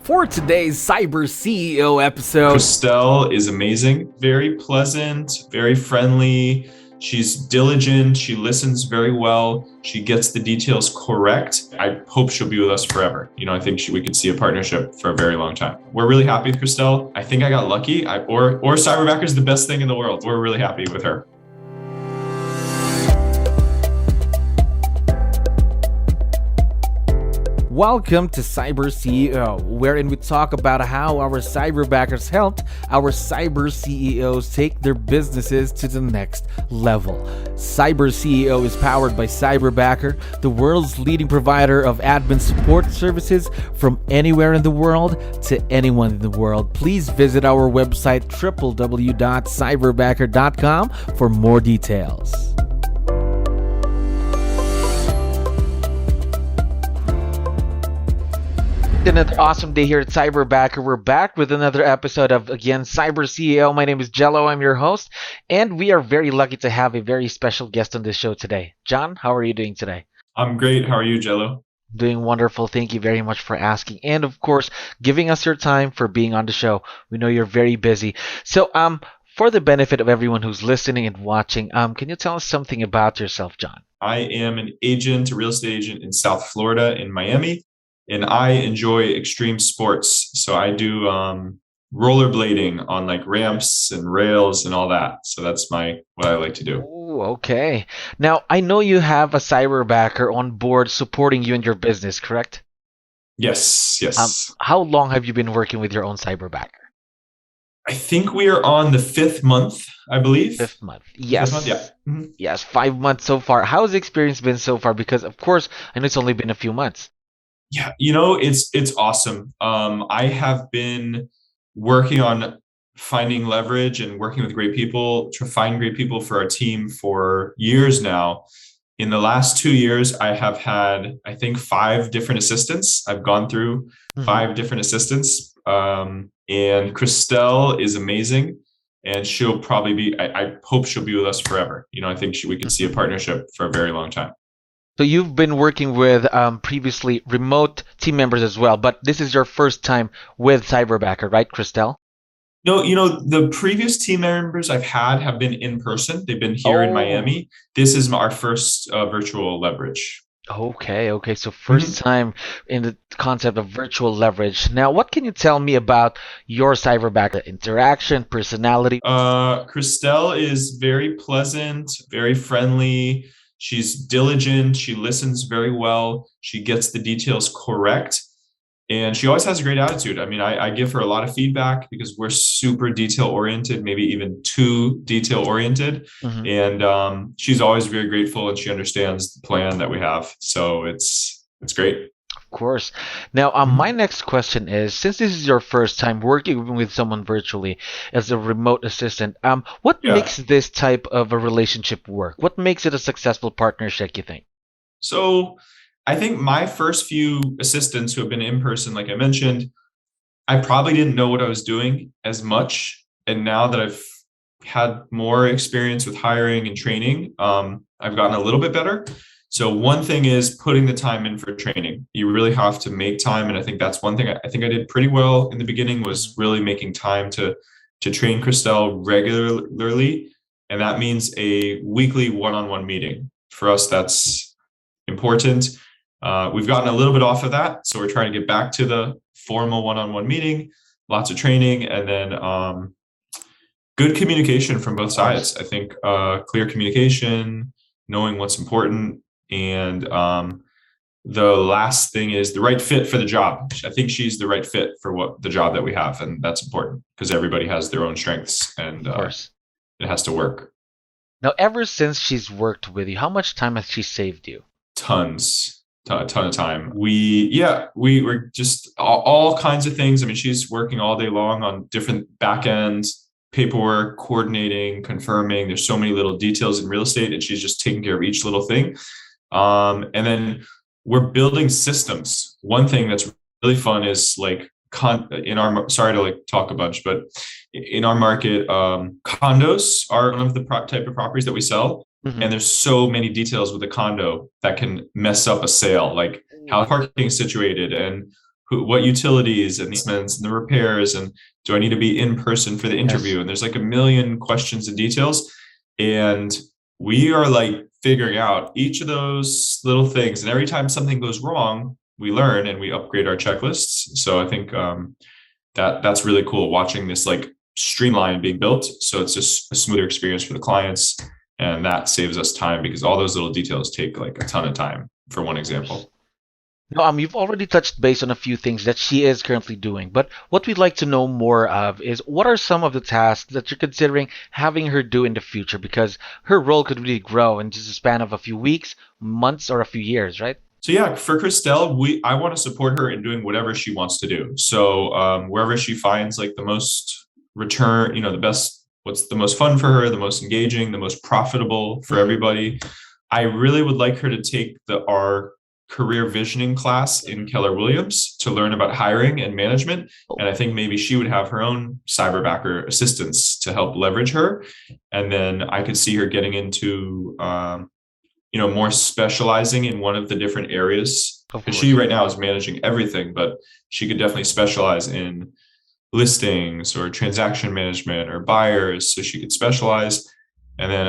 For today's Cyber CEO episode, 𝗙𝗃𝗹𝗹 is amazing, very pleasant, very friendly. She's diligent. She listens very well. She gets the details correct. I hope she'll be with us forever. I think we could see a partnership for a very long time. We're really happy with 𝗙𝗃𝗹. I think I got lucky. Or Cyberbacker is the best thing in the world. We're really happy with her. welcome to Cyber CEO, wherein we talk about how our cyberbackers helped our cyber CEOs take their businesses to the next level. Cyber CEO is powered by Cyberbacker, the world's leading provider of admin support services from anywhere in the world to anyone in the world. Please visit our website www.cyberbacker.com for more details. Another awesome day here at Cyberbacker. We're back with another episode of, again, Cyber CEO. My name is 𝗙𝗲𝗋. I'm your host, and we are very lucky to have a very special guest on this show today. John, how are you doing today? I'm great. How are you, 𝗙𝗲𝗋? Doing wonderful. Thank you very much for asking, and of course, giving us your time for being on the show. We know you're very busy. So, for the benefit of everyone who's listening and watching, can you tell us something about yourself, John? I am an agent, a real estate agent in South Florida, in Miami. And I enjoy extreme sports. So I do rollerblading on like ramps and rails and all that. So that's what I like to do. Ooh, okay. Now, I know you have a cyberbacker on board supporting you in your business, correct? Yes. How long have you been working with your own cyberbacker? I think we are on the 5th month, I believe. 5th month. Yes. 5th month, yeah. Mm-hmm. Yes, 5 months so far. How has the experience been so far? Because, of course, I know it's only been a few months. Yeah, it's awesome. I have been working on finding leverage and working with great people to find great people for our team for years now. In the last 2 years, I have had, I think, 5 different assistants. I've gone through 5 different assistants. And 𝗙𝗃𝗹𝗹 is amazing. And she'll probably be, I hope she'll be with us forever. I think we could see a partnership for a very long time. So you've been working with previously remote team members as well, but this is your first time with Cyberbacker, right, 𝗙𝗃𝗹𝗹? No, the previous team members I've had have been in person. They've been here in Miami. This is our first virtual leverage. Okay. So first time in the concept of virtual leverage. Now, what can you tell me about your Cyberbacker interaction, personality? 𝗙𝗃𝗹𝗹 is very pleasant, very friendly. She's diligent. She listens very well. She gets the details correct. And she always has a great attitude. I mean, I give her a lot of feedback because we're super detail-oriented, maybe even too detail-oriented. And she's always very grateful, and she understands the plan that we have. So it's great. Of course. Now, my next question is, since this is your first time working with someone virtually as a remote assistant, what makes this type of a relationship work? What makes it a successful partnership, you think? So I think my first few assistants who have been in person, like I mentioned, I probably didn't know what I was doing as much. And now that I've had more experience with hiring and training, I've gotten a little bit better. So one thing is putting the time in for training. You really have to make time. And I think that's one thing I think I did pretty well in the beginning, was really making time to train 𝗙𝗃𝗹𝗹 regularly. And that means a weekly one-on-one meeting. For us, that's important. We've gotten a little bit off of that. So we're trying to get back to the formal one-on-one meeting, lots of training, and then good communication from both sides. I think clear communication, knowing what's important. And the last thing is the right fit for the job. I think she's the right fit for the job that we have. And that's important because everybody has their own strengths, and it has to work. Now, ever since she's worked with you, how much time has she saved you? Tons. A ton of time. We were just all kinds of things. I mean, she's working all day long on different back ends, paperwork, coordinating, confirming. There's so many little details in real estate, and she's just taking care of each little thing. And then we're building systems. One thing that's really fun is like sorry to like talk a bunch, but in our market, condos are one of the type of properties that we sell. And there's so many details with a condo that can mess up a sale, like how parking is situated and what utilities and investments and the repairs, and do I need to be in person for the interview? And there's like a million questions and details. And we are like figuring out each of those little things. And every time something goes wrong, we learn and we upgrade our checklists. So I think that's really cool, watching this like streamline being built. So it's just a smoother experience for the clients. And that saves us time, because all those little details take like a ton of time, for one example. No, you've already touched base on a few things that she is currently doing, but what we'd like to know more of is what are some of the tasks that you're considering having her do in the future, because her role could really grow in just a span of a few weeks, months, or a few years, right? So yeah, for 𝗙𝗃, I want to support her in doing whatever she wants to do. So wherever she finds like the most return, the best, what's the most fun for her, the most engaging, the most profitable for everybody, I really would like her to take our career visioning class in 𝗙𝗃𝗶𝗹 to learn about hiring and management. And I think maybe she would have her own Cyberbacker assistants to help leverage her. And then I could see her getting into, more specializing in one of the different areas. Because she right now is managing everything, but she could definitely specialize in listings or transaction management or buyers. So she could specialize. And then,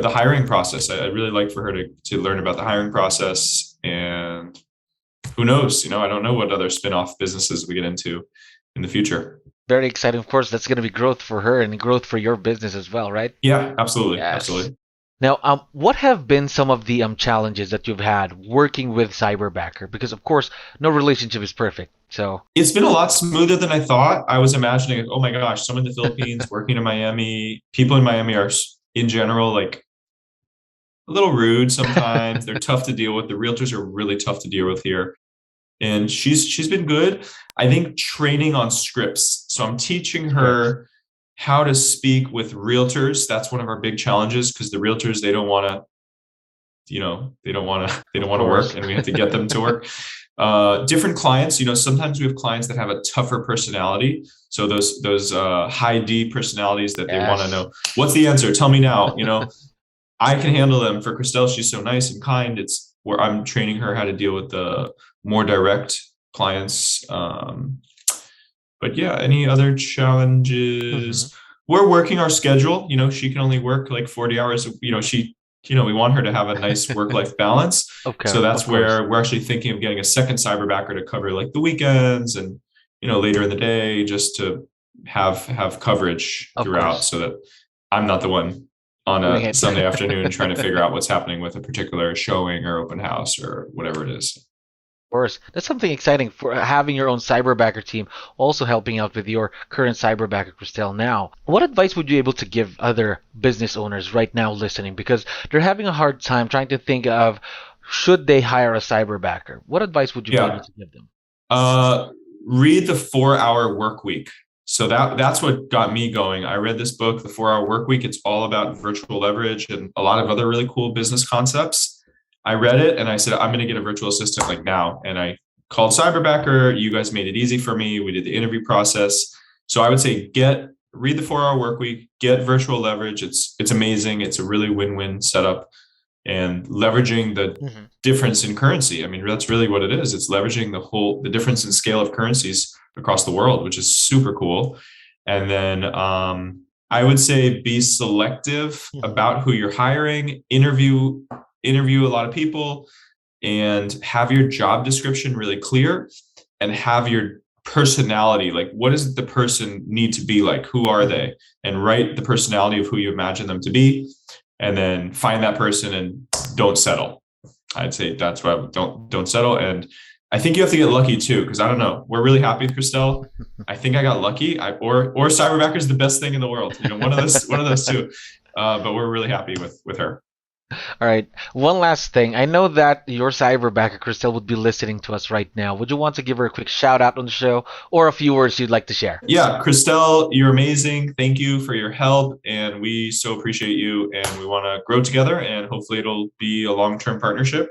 the hiring process, I'd really like for her to learn about the hiring process. And who knows, I don't know what other spin-off businesses we get into in the future. Very exciting. Of course, that's going to be growth for her and growth for your business as well, right? Yeah, absolutely. Yes. Absolutely. Now, what have been some of the challenges that you've had working with Cyberbacker? Because, of course, no relationship is perfect. So it's been a lot smoother than I thought. I was imagining, oh my gosh, someone in the Philippines working in Miami. People in Miami are, in general, like a little rude sometimes. They're tough to deal with. The realtors are really tough to deal with here. And she's been good. I think training on scripts. So I'm teaching her how to speak with realtors. That's one of our big challenges, because the realtors, they don't want to work, and we have to get them to work. Different clients, sometimes we have clients that have a tougher personality. So those high D personalities that they want to know, what's the answer? Tell me now. I can handle them. For 𝗙𝗃, she's so nice and kind. It's where I'm training her how to deal with the more direct clients. But yeah, any other challenges? We're working our schedule. She can only work like 40 hours. We want her to have a nice work-life balance. So that's where we're actually thinking of getting a second Cyberbacker to cover like the weekends and, later in the day, just to have coverage throughout, so that I'm not the one on a Sunday afternoon trying to figure out what's happening with a particular showing or open house or whatever it is. Of course, that's something exciting, for having your own Cyberbacker team, also helping out with your current Cyberbacker 𝗙𝗃 now. What advice would you be able to give other business owners right now listening, because they're having a hard time trying to think of, should they hire a Cyberbacker? What advice would you be able to give them? Read the 4-Hour Work Week. So that's what got me going. I read this book, The 4-Hour Work Week. It's all about virtual leverage and a lot of other really cool business concepts. I read it and I said, I'm going to get a virtual assistant like now. And I called Cyberbacker. You guys made it easy for me. We did the interview process. So I would say read the 4-Hour Work Week, get virtual leverage. It's amazing. It's a really win-win setup, and leveraging the difference in currency. I mean, that's really what it is. It's leveraging the difference in scale of currencies across the world, which is super cool. And then I would say be selective about who you're hiring, interview a lot of people, and have your job description really clear, and have your personality, like what does the person need to be like? Who are they? And write the personality of who you imagine them to be, and then find that person and don't settle. I'd say that's why don't settle. And I think you have to get lucky too, because I don't know. We're really happy with 𝗙𝗃. I think I got lucky. Or Cyberbacker is the best thing in the world. One of those two. But we're really happy with her. All right. One last thing. I know that your Cyberbacker, 𝗙𝗃, would be listening to us right now. Would you want to give her a quick shout out on the show, or a few words you'd like to share? Yeah, 𝗙𝗃, you're amazing. Thank you for your help. And we so appreciate you. And we want to grow together. And hopefully it'll be a long-term partnership.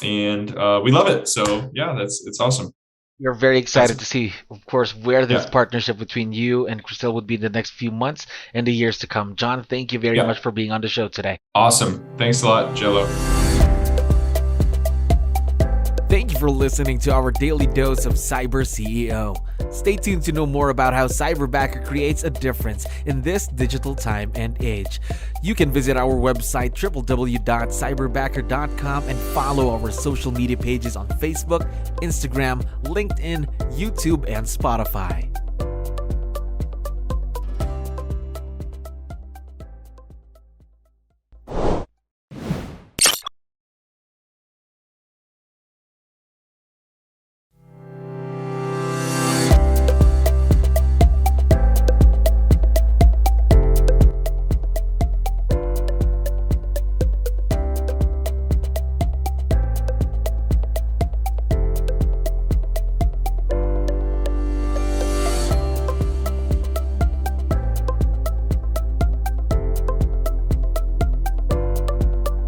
And we love it. So yeah, it's awesome. We're very excited to see, of course, where this partnership between you and 𝗙𝗃 would be in the next few months and the years to come. John, thank you very much for being on the show today. Awesome. Thanks a lot, Jello. Thank you you for listening to our daily dose of Cyber CEO. Stay tuned to know more about how Cyberbacker creates a difference in this digital time and age. You can visit our website www.cyberbacker.com and follow our social media pages on Facebook, Instagram, LinkedIn, YouTube, and Spotify.